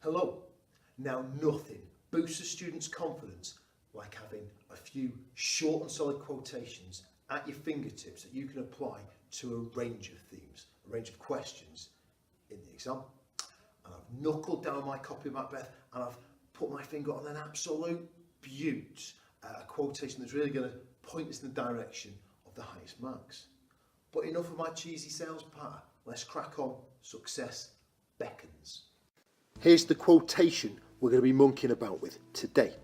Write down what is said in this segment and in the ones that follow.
Hello. Now nothing boosts a student's confidence like having a few short and solid quotations at your fingertips that you can apply to a range of themes, a range of questions in the exam. And I've knuckled down my copy of Macbeth and I've put my finger on an absolute beaut, a quotation that's really going to point us in the direction of the highest marks. But enough of my cheesy sales patter, let's crack on. Success beckons. Here's the quotation we're going to be monkeying about with today.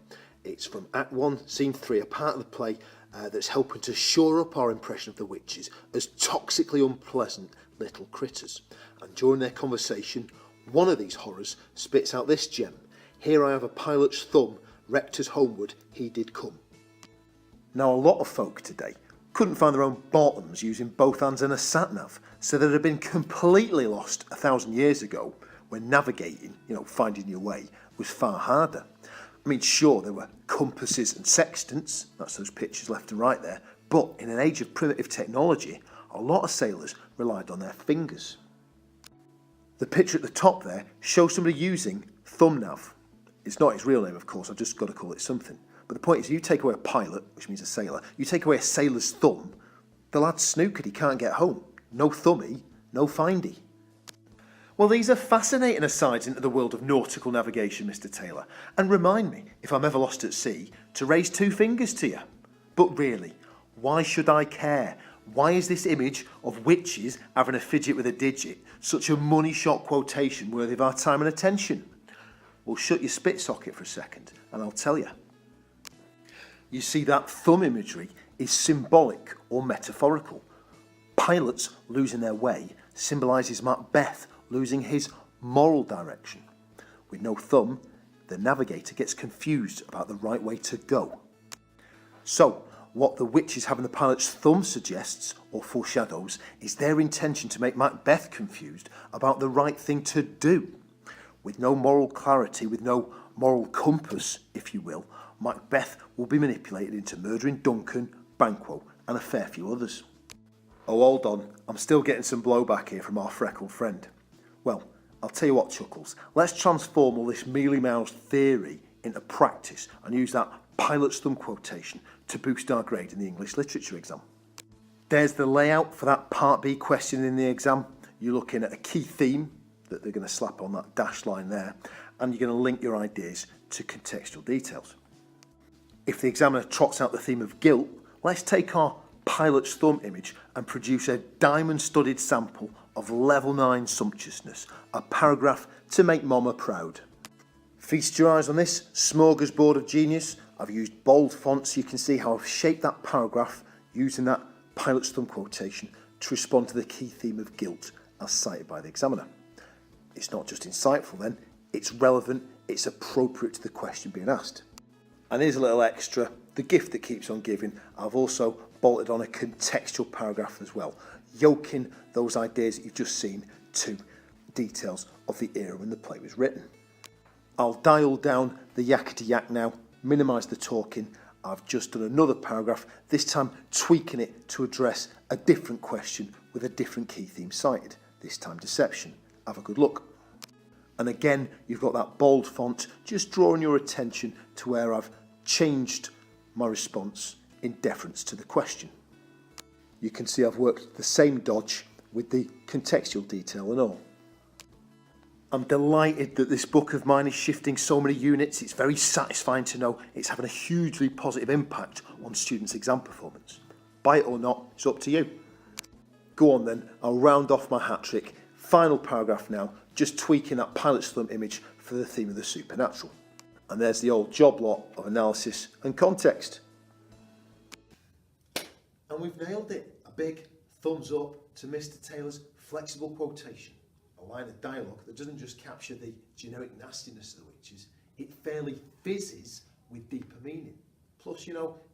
It's from Act 1, Scene 3, a part of the play that's helping to shore up our impression of the witches as toxically unpleasant little critters. And during their conversation, one of these horrors spits out this gem. Here I have a pilot's thumb, rector's homeward he did come. Now a lot of folk today couldn't find their own bottoms using both hands and a sat-nav, so they'd have been completely lost 1,000 years ago when navigating, finding your way, was far harder. I mean, sure, there were compasses and sextants, that's those pictures left and right there, but in an age of primitive technology, a lot of sailors relied on their fingers. The picture at the top there shows somebody using thumb nav. It's not his real name, of course, I've just got to call it something. But the point is, you take away a pilot, which means a sailor, you take away a sailor's thumb, the lad's snookered, he can't get home. No thummy, no findy. Well, these are fascinating asides into the world of nautical navigation, Mr. Taylor, and remind me, if I'm ever lost at sea, to raise 2 fingers to you. But really, why should I care? Why is this image of witches having a fidget with a digit such a money-shot quotation worthy of our time and attention? Well, shut your spit socket for a second, and I'll tell you. You see, that thumb imagery is symbolic or metaphorical. Pilots losing their way symbolises Macbeth losing his moral direction. With no thumb, the navigator gets confused about the right way to go. So, what the witches having the pilot's thumb suggests or foreshadows is their intention to make Macbeth confused about the right thing to do. With no moral clarity, with no moral compass, if you will, Macbeth will be manipulated into murdering Duncan, Banquo, and a fair few others. Oh, hold on, I'm still getting some blowback here from our freckled friend. Well, I'll tell you what, Chuckles, let's transform all this mealy-mouthed theory into practice and use that pilot's thumb quotation to boost our grade in the English literature exam. There's the layout for that Part B question in the exam. You're looking at a key theme that they're going to slap on that dashed line there, and you're going to link your ideas to contextual details. If the examiner trots out the theme of guilt, let's take our pilot's thumb image and produce a diamond-studded sample of level 9 sumptuousness, a paragraph to make Mama proud. Feast your eyes on this smorgasbord of genius. I've used bold font so you can see how I've shaped that paragraph using that pilot's thumb quotation to respond to the key theme of guilt as cited by the examiner. It's not just insightful then, it's relevant, it's appropriate to the question being asked. And here's a little extra, the gift that keeps on giving. I've also bolted on a contextual paragraph as well, yoking those ideas that you've just seen to details of the era when the play was written. I'll dial down the yakety yak now, minimise the talking. I've just done another paragraph, this time tweaking it to address a different question with a different key theme cited, this time deception. Have a good look. And again, you've got that bold font, just drawing your attention to where I've changed my response in deference to the question. You can see I've worked the same dodge with the contextual detail and all. I'm delighted that this book of mine is shifting so many units. It's very satisfying to know it's having a hugely positive impact on students' exam performance. Buy it or not, it's up to you. Go on then, I'll round off my hat trick. Final paragraph now, just tweaking that pilot's thumb image for the theme of the supernatural. And there's the old job lot of analysis and context. And we've nailed it. A big thumbs up to Mr. Taylor's flexible quotation. A line of dialogue that doesn't just capture the generic nastiness of the witches, it fairly fizzes with deeper meaning. Plus,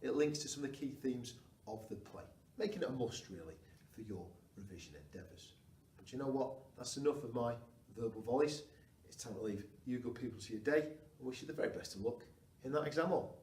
it links to some of the key themes of the play, making it a must really for your revision endeavours. But you know what? That's enough of my verbal volleys. It's time to leave you good people to your day and wish you the very best of luck in that exam hall.